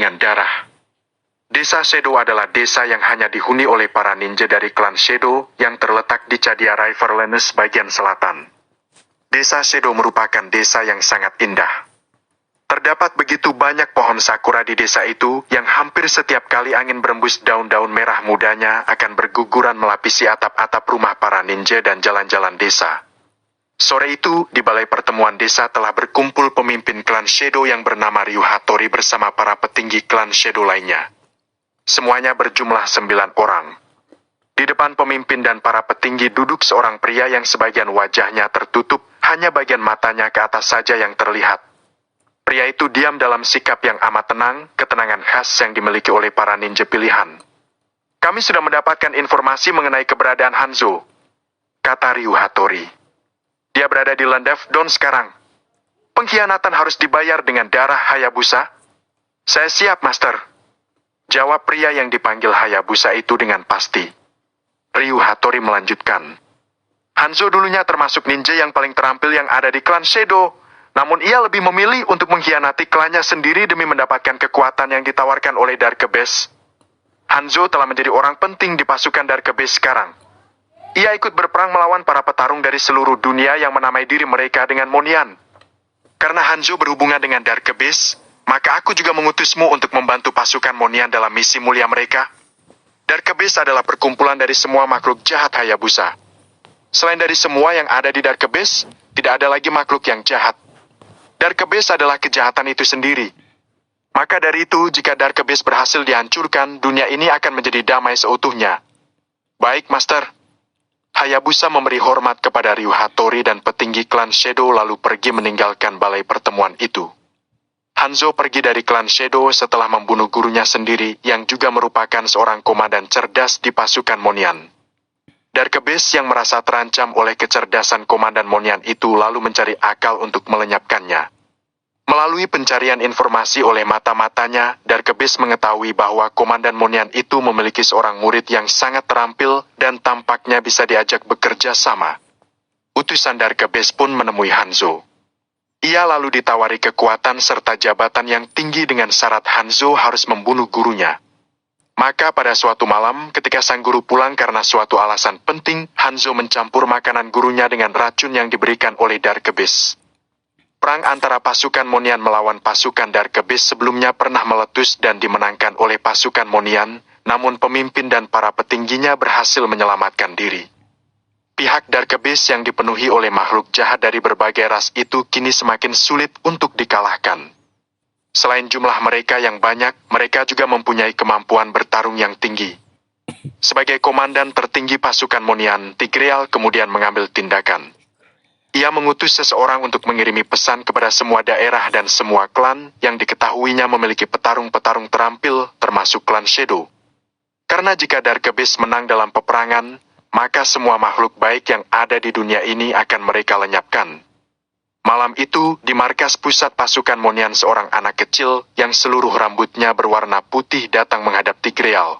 dengan darah. Desa Shadow adalah desa yang hanya dihuni oleh para ninja dari klan Shadow yang terletak di Cadia Riverlands bagian selatan. Desa Shadow merupakan desa yang sangat indah. Terdapat begitu banyak pohon sakura di desa itu yang hampir setiap kali angin berembus daun-daun merah mudanya akan berguguran melapisi atap-atap rumah para ninja dan jalan-jalan desa. Sore itu, di balai pertemuan desa telah berkumpul pemimpin klan Shadow yang bernama Ryu Hattori bersama para petinggi klan Shadow lainnya. Semuanya berjumlah 9 orang. Di depan pemimpin dan para petinggi duduk seorang pria yang sebagian wajahnya tertutup, hanya bagian matanya ke atas saja yang terlihat. Pria itu diam dalam sikap yang amat tenang, ketenangan khas yang dimiliki oleh para ninja pilihan. Kami sudah mendapatkan informasi mengenai keberadaan Hanzo, kata Ryu Hattori. Dia berada di Land of Dawn sekarang. Pengkhianatan harus dibayar dengan darah Hayabusa? Saya siap, Master. Jawab pria yang dipanggil Hayabusa itu dengan pasti. Ryu Hattori melanjutkan. Hanzo dulunya termasuk ninja yang paling terampil yang ada di klan Shadow. Namun ia lebih memilih untuk mengkhianati klannya sendiri demi mendapatkan kekuatan yang ditawarkan oleh Dark Beast. Hanzo telah menjadi orang penting di pasukan Dark Beast sekarang. Ia ikut berperang melawan para petarung dari seluruh dunia yang menamai diri mereka dengan Monian. Karena Hanzo berhubungan dengan Dark Beast, maka aku juga mengutusmu untuk membantu pasukan Monian dalam misi mulia mereka. Dark Beast adalah perkumpulan dari semua makhluk jahat Hayabusa. Selain dari semua yang ada di Dark Beast, tidak ada lagi makhluk yang jahat. Dark Beast adalah kejahatan itu sendiri. Maka dari itu, jika Dark Beast berhasil dihancurkan, dunia ini akan menjadi damai seutuhnya. Baik, Master. Hayabusa memberi hormat kepada Ryu Hattori dan petinggi klan Shadow lalu pergi meninggalkan balai pertemuan itu. Hanzo pergi dari klan Shadow setelah membunuh gurunya sendiri yang juga merupakan seorang komandan cerdas di pasukan Monian. Dark Beast yang merasa terancam oleh kecerdasan komandan Monian itu lalu mencari akal untuk melenyapkannya. Melalui pencarian informasi oleh mata-matanya, Dark Beast mengetahui bahwa komandan Monian itu memiliki seorang murid yang sangat terampil dan tampaknya bisa diajak bekerja sama. Utusan Dark Beast pun menemui Hanzo. Ia lalu ditawari kekuatan serta jabatan yang tinggi dengan syarat Hanzo harus membunuh gurunya. Maka pada suatu malam, ketika sang guru pulang karena suatu alasan penting, Hanzo mencampur makanan gurunya dengan racun yang diberikan oleh Dark Beast. Perang antara pasukan Monian melawan pasukan Dark Beast sebelumnya pernah meletus dan dimenangkan oleh pasukan Monian, namun pemimpin dan para petingginya berhasil menyelamatkan diri. Pihak Dark Beast yang dipenuhi oleh makhluk jahat dari berbagai ras itu kini semakin sulit untuk dikalahkan. Selain jumlah mereka yang banyak, mereka juga mempunyai kemampuan bertarung yang tinggi. Sebagai komandan tertinggi pasukan Monian, Tigreal kemudian mengambil tindakan. Ia mengutus seseorang untuk mengirimi pesan kepada semua daerah dan semua klan yang diketahuinya memiliki petarung-petarung terampil, termasuk klan Shadow. Karena jika Dark Beast menang dalam peperangan, maka semua makhluk baik yang ada di dunia ini akan mereka lenyapkan. Malam itu, di markas pusat pasukan Monian seorang anak kecil yang seluruh rambutnya berwarna putih datang menghadap Tigreal.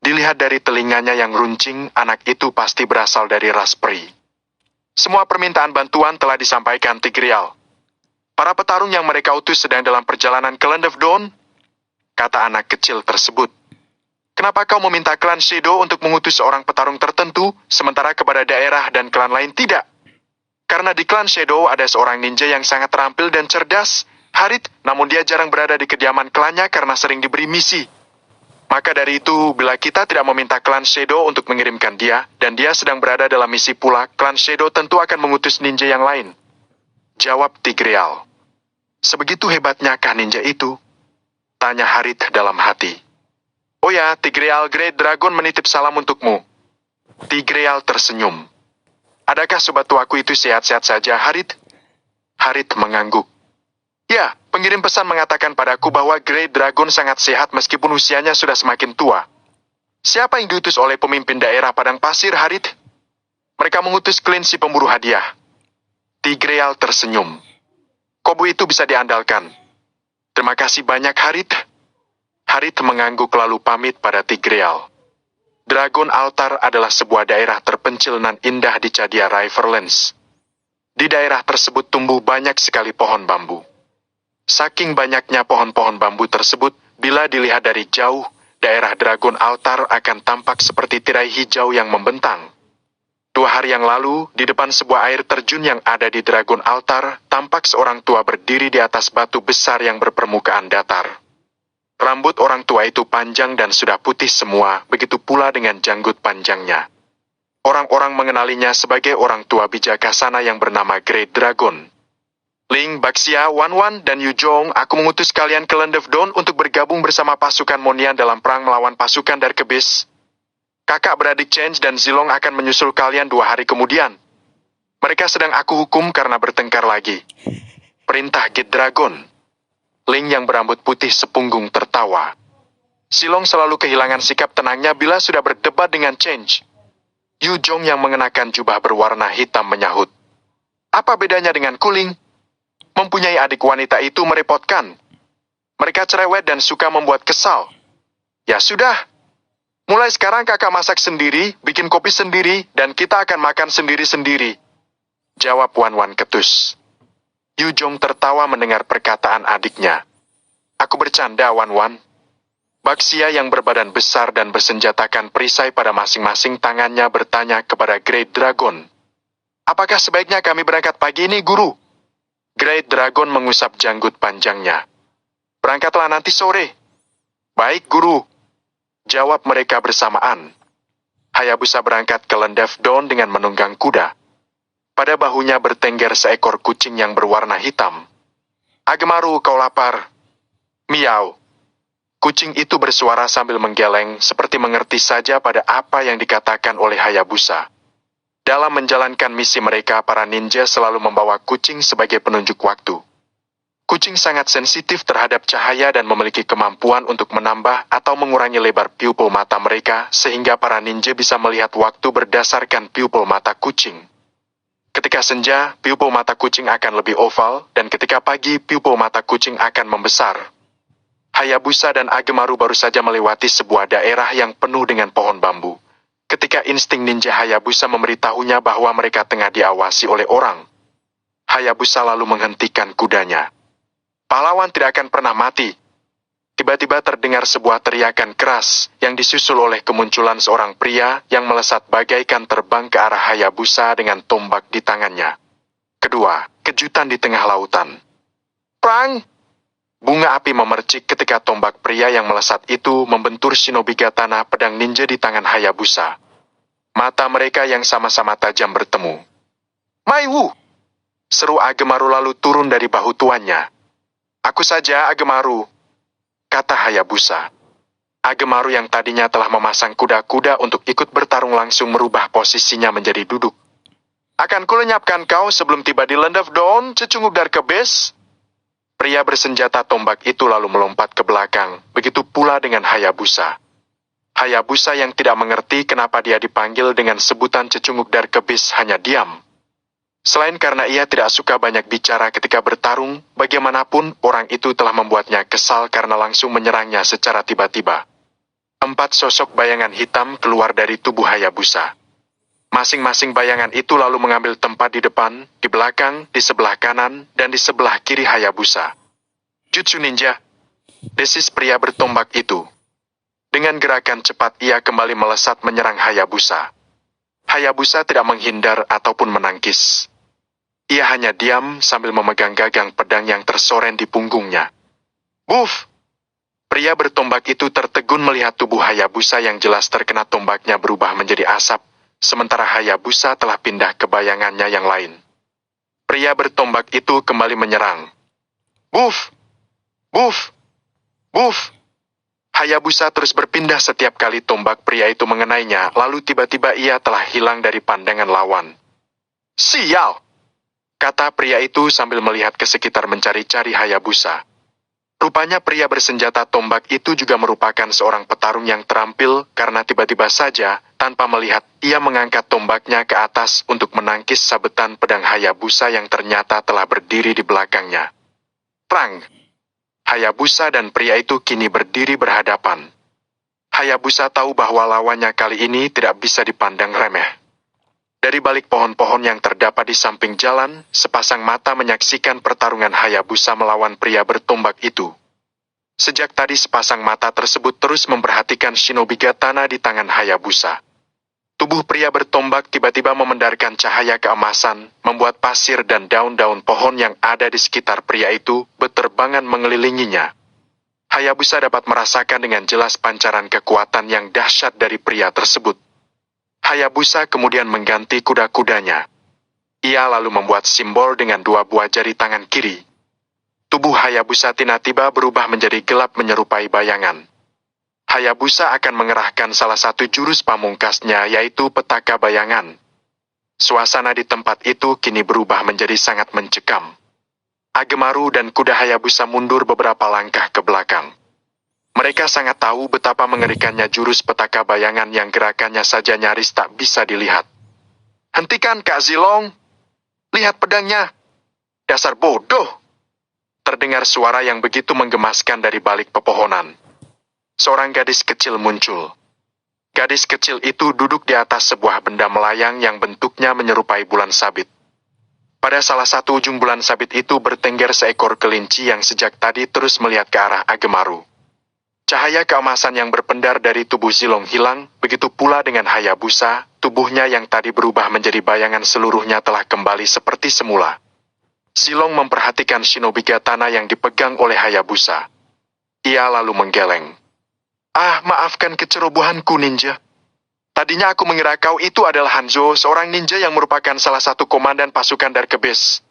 Dilihat dari telinganya yang runcing, anak itu pasti berasal dari ras peri. Semua permintaan bantuan telah disampaikan Tigreal. Para petarung yang mereka utus sedang dalam perjalanan ke Land of Dawn, kata anak kecil tersebut. Kenapa kau meminta klan Shadow untuk mengutus seorang petarung tertentu, sementara kepada daerah dan klan lain tidak? Karena di klan Shadow ada seorang ninja yang sangat terampil dan cerdas, Harit, namun dia jarang berada di kediaman klannya karena sering diberi misi. Maka dari itu, bila kita tidak meminta klan Shadow untuk mengirimkan dia, dan dia sedang berada dalam misi pula, klan Shadow tentu akan mengutus ninja yang lain. Jawab Tigreal. Sebegitu hebatnyakah ninja itu? Tanya Harit dalam hati. Oh ya, Tigreal Great Dragon menitip salam untukmu. Tigreal tersenyum. Adakah sobat tuaku itu sehat-sehat saja, Harit? Harit mengangguk. Ya, pengirim pesan mengatakan padaku bahwa Great Dragon sangat sehat meskipun usianya sudah semakin tua. Siapa yang diutus oleh pemimpin daerah Padang Pasir, Harit? Mereka mengutus Clint si pemburu hadiah. Tigreal tersenyum. Kobu itu bisa diandalkan. Terima kasih banyak, Harit. Harit mengangguk lalu pamit pada Tigreal. Dragon Altar adalah sebuah daerah terpencil nan indah di Cadia Riverlands. Di daerah tersebut tumbuh banyak sekali pohon bambu. Saking banyaknya pohon-pohon bambu tersebut, Bila dilihat dari jauh, daerah Dragon Altar akan tampak seperti tirai hijau yang membentang. 2 hari yang lalu, di depan sebuah air terjun yang ada di Dragon Altar, tampak seorang tua berdiri di atas batu besar yang berpermukaan datar. Rambut orang tua itu panjang dan sudah putih semua, begitu pula dengan janggut panjangnya. Orang-orang mengenalinya sebagai orang tua bijaksana yang bernama Great Dragon. Ling, Baxia, Wanwan, dan Yuzhong, aku mengutus kalian ke Land of Dawn untuk bergabung bersama pasukan Monian dalam perang melawan pasukan Darkbeast. Kakak beradik Change dan Zilong akan menyusul kalian 2 hari kemudian. Mereka sedang aku hukum karena bertengkar lagi. Perintah Great Dragon. Ling yang berambut putih sepunggung tertawa. Zilong selalu kehilangan sikap tenangnya bila sudah berdebat dengan Change. Yuzhong yang mengenakan jubah berwarna hitam menyahut. Apa bedanya dengan Kuling? Mempunyai adik wanita itu merepotkan. Mereka cerewet dan suka membuat kesal. Ya sudah. Mulai sekarang kakak masak sendiri, bikin kopi sendiri, dan kita akan makan sendiri-sendiri. Jawab Wanwan ketus. Yuzhong tertawa mendengar perkataan adiknya. Aku bercanda, Wanwan. Baxia yang berbadan besar dan bersenjatakan perisai pada masing-masing tangannya bertanya kepada Great Dragon. Apakah sebaiknya kami berangkat pagi ini, Guru? Great Dragon mengusap janggut panjangnya. Berangkatlah nanti sore. Baik, Guru. Jawab mereka bersamaan. Hayabusa berangkat ke Land of Dawn dengan menunggang kuda. Pada bahunya bertengger seekor kucing yang berwarna hitam. Agemaru, kau lapar. Miau. Kucing itu bersuara sambil menggeleng seperti mengerti saja pada apa yang dikatakan oleh Hayabusa. Dalam menjalankan misi mereka, para ninja selalu membawa kucing sebagai penunjuk waktu. Kucing sangat sensitif terhadap cahaya dan memiliki kemampuan untuk menambah atau mengurangi lebar pupil mata mereka, sehingga para ninja bisa melihat waktu berdasarkan pupil mata kucing. Ketika senja, pupil mata kucing akan lebih oval, dan ketika pagi, pupil mata kucing akan membesar. Hayabusa dan Agemaru baru saja melewati sebuah daerah yang penuh dengan pohon bambu. Ketika insting ninja Hayabusa memberitahunya bahwa mereka tengah diawasi oleh orang. Hayabusa lalu menghentikan kudanya. Pahlawan tidak akan pernah mati. Tiba-tiba terdengar sebuah teriakan keras yang disusul oleh kemunculan seorang pria yang melesat bagaikan terbang ke arah Hayabusa dengan tombak di tangannya. Kedua, kejutan di tengah lautan. Perang! Bunga api memercik ketika tombak pria yang melesat itu membentur shinobi katana pedang ninja di tangan Hayabusa. Mata mereka yang sama-sama tajam bertemu. Maiwu! Seru Agemaru lalu turun dari bahu tuannya. Aku saja, Agemaru, kata Hayabusa. Agemaru yang tadinya telah memasang kuda-kuda untuk ikut bertarung langsung merubah posisinya menjadi duduk. Akan kulenyapkan kau sebelum tiba di Land of Dawn, cecunguk Darkbeast. Pria bersenjata tombak itu lalu melompat ke belakang, begitu pula dengan Hayabusa. Hayabusa yang tidak mengerti kenapa dia dipanggil dengan sebutan cecunguk Darkbeast hanya diam. Selain karena ia tidak suka banyak bicara ketika bertarung, bagaimanapun orang itu telah membuatnya kesal karena langsung menyerangnya secara tiba-tiba. 4 sosok bayangan hitam keluar dari tubuh Hayabusa. Masing-masing bayangan itu lalu mengambil tempat di depan, di belakang, di sebelah kanan, dan di sebelah kiri Hayabusa. Jutsu ninja. Desis pria bertombak itu. Dengan gerakan cepat ia kembali melesat menyerang Hayabusa. Hayabusa tidak menghindar ataupun menangkis. Ia hanya diam sambil memegang gagang pedang yang tersoren di punggungnya. Buff! Pria bertombak itu tertegun melihat tubuh Hayabusa yang jelas terkena tombaknya berubah menjadi asap, sementara Hayabusa telah pindah ke bayangannya yang lain. Pria bertombak itu kembali menyerang. Buff! Buff! Buff! Hayabusa terus berpindah setiap kali tombak pria itu mengenainya, lalu tiba-tiba ia telah hilang dari pandangan lawan. Sial! Kata pria itu sambil melihat ke sekitar mencari-cari Hayabusa. Rupanya pria bersenjata tombak itu juga merupakan seorang petarung yang terampil karena tiba-tiba saja, tanpa melihat, ia mengangkat tombaknya ke atas untuk menangkis sabetan pedang Hayabusa yang ternyata telah berdiri di belakangnya. Perang! Hayabusa dan pria itu kini berdiri berhadapan. Hayabusa tahu bahwa lawannya kali ini tidak bisa dipandang remeh. Dari balik pohon-pohon yang terdapat di samping jalan, sepasang mata menyaksikan pertarungan Hayabusa melawan pria bertombak itu. Sejak tadi sepasang mata tersebut terus memperhatikan shinobi katana di tangan Hayabusa. Tubuh pria bertombak tiba-tiba memendarkan cahaya keemasan, membuat pasir dan daun-daun pohon yang ada di sekitar pria itu berterbangan mengelilinginya. Hayabusa dapat merasakan dengan jelas pancaran kekuatan yang dahsyat dari pria tersebut. Hayabusa kemudian mengganti kuda-kudanya. Ia lalu membuat simbol dengan dua buah jari tangan kiri. Tubuh Hayabusa tiba-tiba berubah menjadi gelap menyerupai bayangan. Hayabusa akan mengerahkan salah satu jurus pamungkasnya yaitu petaka bayangan. Suasana di tempat itu kini berubah menjadi sangat mencekam. Agemaru dan kuda Hayabusa mundur beberapa langkah ke belakang. Mereka sangat tahu betapa mengerikannya jurus petaka bayangan yang gerakannya saja nyaris tak bisa dilihat. "Hentikan, Kak Zilong! Lihat pedangnya! Dasar bodoh!" Terdengar suara yang begitu menggemaskan dari balik pepohonan. Seorang gadis kecil muncul. Gadis kecil itu duduk di atas sebuah benda melayang yang bentuknya menyerupai bulan sabit. Pada salah satu ujung bulan sabit itu bertengger seekor kelinci yang sejak tadi terus melihat ke arah Agemaru. Cahaya keemasan yang berpendar dari tubuh Zilong hilang, begitu pula dengan Hayabusa, tubuhnya yang tadi berubah menjadi bayangan seluruhnya telah kembali seperti semula. Zilong memperhatikan shinobi katana yang dipegang oleh Hayabusa. Ia lalu menggeleng. "Ah, maafkan kecerobohanku, ninja. Tadinya aku mengira kau itu adalah Hanzo, seorang ninja yang merupakan salah satu komandan pasukan Darkebase."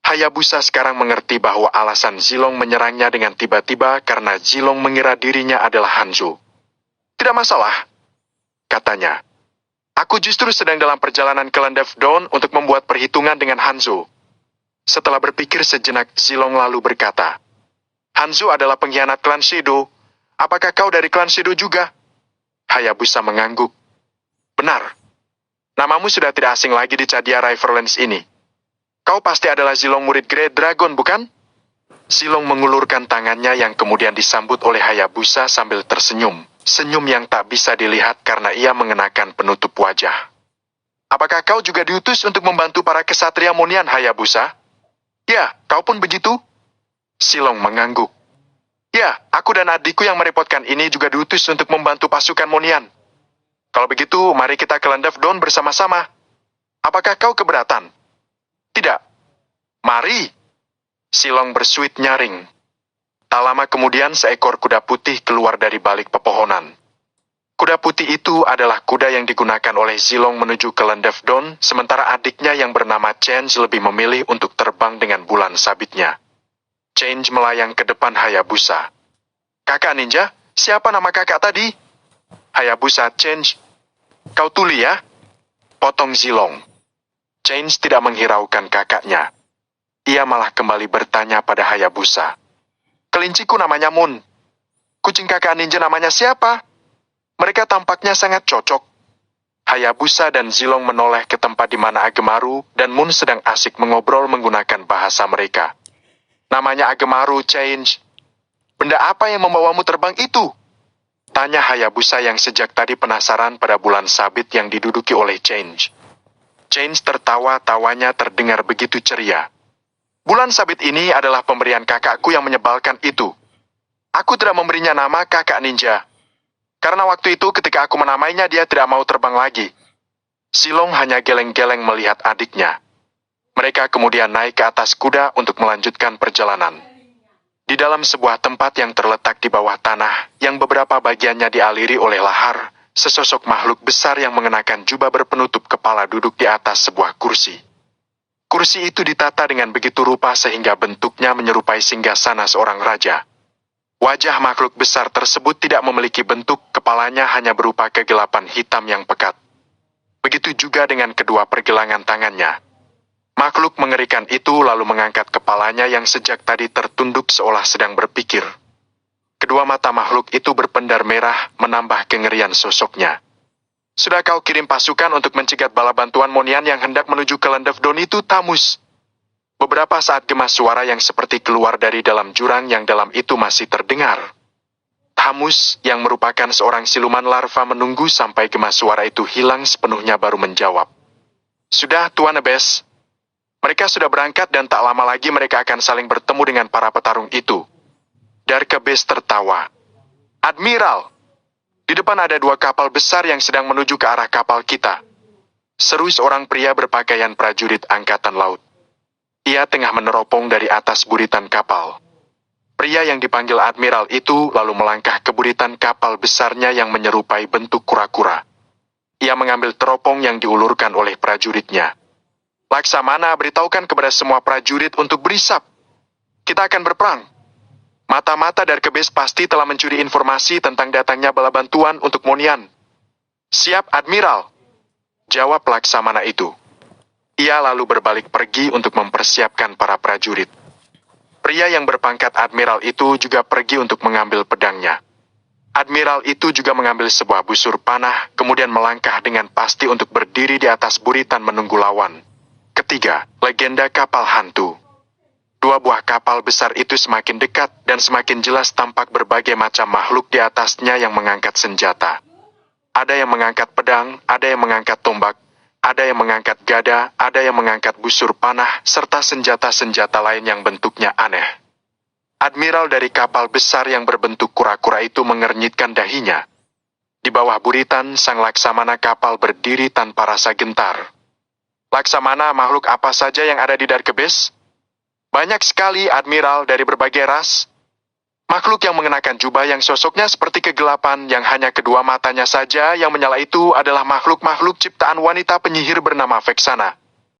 Hayabusa sekarang mengerti bahwa alasan Zilong menyerangnya dengan tiba-tiba karena Zilong mengira dirinya adalah Hanzo. "Tidak masalah," katanya. "Aku justru sedang dalam perjalanan ke Land of Dawn untuk membuat perhitungan dengan Hanzo." Setelah berpikir sejenak, Zilong lalu berkata, "Hanzo adalah pengkhianat klan Shadow. Apakah kau dari klan Shadow juga?" Hayabusa mengangguk. "Benar. Namamu sudah tidak asing lagi di Cadia Riverlands ini. Kau pasti adalah Zilong murid Great Dragon, bukan?" Zilong mengulurkan tangannya yang kemudian disambut oleh Hayabusa sambil tersenyum. Senyum yang tak bisa dilihat karena ia mengenakan penutup wajah. "Apakah kau juga diutus untuk membantu para kesatria Monian, Hayabusa?" "Ya, kau pun begitu?" Zilong mengangguk. "Ya, aku dan adikku yang merepotkan ini juga diutus untuk membantu pasukan Monian. Kalau begitu, mari kita ke Land of Dawn bersama-sama. Apakah kau keberatan?" "Tidak." "Mari." Zilong bersuit nyaring. Tak lama kemudian seekor kuda putih keluar dari balik pepohonan. Kuda putih itu adalah kuda yang digunakan oleh Zilong menuju ke Land of Dawn, sementara adiknya yang bernama Change lebih memilih untuk terbang dengan bulan sabitnya. Change melayang ke depan Hayabusa. "Kakak ninja, siapa nama kakak tadi?" "Hayabusa, Change." "Kau tuli ya?" potong Zilong. Change tidak menghiraukan kakaknya. Ia malah kembali bertanya pada Hayabusa. "Kelinciku namanya Moon. Kucing kakak ninja namanya siapa? Mereka tampaknya sangat cocok." Hayabusa dan Zilong menoleh ke tempat di mana Agemaru dan Moon sedang asik mengobrol menggunakan bahasa mereka. "Namanya Agemaru, Change. Benda apa yang membawamu terbang itu?" tanya Hayabusa yang sejak tadi penasaran pada bulan sabit yang diduduki oleh Change. Change tertawa, tawanya terdengar begitu ceria. "Bulan sabit ini adalah pemberian kakakku yang menyebalkan itu. Aku tidak memberinya nama kakak ninja. Karena waktu itu ketika aku menamainya dia tidak mau terbang lagi." Zilong hanya geleng-geleng melihat adiknya. Mereka kemudian naik ke atas kuda untuk melanjutkan perjalanan. Di dalam sebuah tempat yang terletak di bawah tanah, yang beberapa bagiannya dialiri oleh lahar, sesosok makhluk besar yang mengenakan jubah berpenutup kepala duduk di atas sebuah kursi. Kursi itu ditata dengan begitu rupa sehingga bentuknya menyerupai singgasana seorang raja. Wajah makhluk besar tersebut tidak memiliki bentuk, kepalanya hanya berupa kegelapan hitam yang pekat. Begitu juga dengan kedua pergelangan tangannya. Makhluk mengerikan itu lalu mengangkat kepalanya yang sejak tadi tertunduk seolah sedang berpikir. Kedua mata makhluk itu berpendar merah, menambah kengerian sosoknya. "Sudah kau kirim pasukan untuk mencegat bala bantuan Monian yang hendak menuju ke Land of Dawn itu, Tamus?" Beberapa saat gemas suara yang seperti keluar dari dalam jurang yang dalam itu masih terdengar. Tamus, yang merupakan seorang siluman larva menunggu sampai gemas suara itu hilang sepenuhnya baru menjawab. "Sudah, Tuan Ebes. Mereka sudah berangkat dan tak lama lagi mereka akan saling bertemu dengan para petarung itu." Darkebus tertawa. Admiral, di depan ada 2 kapal besar yang sedang menuju ke arah kapal kita. Seru seorang pria berpakaian prajurit angkatan laut. Ia tengah meneropong dari atas buritan kapal. Pria yang dipanggil Admiral itu lalu melangkah ke buritan kapal besarnya yang menyerupai bentuk kura-kura. Ia mengambil teropong yang diulurkan oleh prajuritnya. Laksamana, beritahukan kepada semua prajurit untuk berisap. Kita akan berperang. Mata-mata Darkebus pasti telah mencuri informasi tentang datangnya bala bantuan untuk Monian. Siap, Admiral, jawab Laksamana itu. Ia lalu berbalik pergi untuk mempersiapkan para prajurit. Pria yang berpangkat Admiral itu juga pergi untuk mengambil pedangnya. Admiral itu juga mengambil sebuah busur panah, kemudian melangkah dengan pasti untuk berdiri di atas buritan menunggu lawan. Ketiga, legenda kapal hantu. 2 buah kapal besar itu semakin dekat dan semakin jelas tampak berbagai macam makhluk di atasnya yang mengangkat senjata. Ada yang mengangkat pedang, ada yang mengangkat tombak, ada yang mengangkat gada, ada yang mengangkat busur panah, serta senjata-senjata lain yang bentuknya aneh. Admiral dari kapal besar yang berbentuk kura-kura itu mengernyitkan dahinya. Di bawah buritan, sang laksamana kapal berdiri tanpa rasa gentar. Laksamana, makhluk apa saja yang ada di Darkebus? Banyak sekali, Admiral, dari berbagai ras. Makhluk yang mengenakan jubah yang sosoknya seperti kegelapan yang hanya kedua matanya saja yang menyala itu adalah makhluk-makhluk ciptaan wanita penyihir bernama Vexana.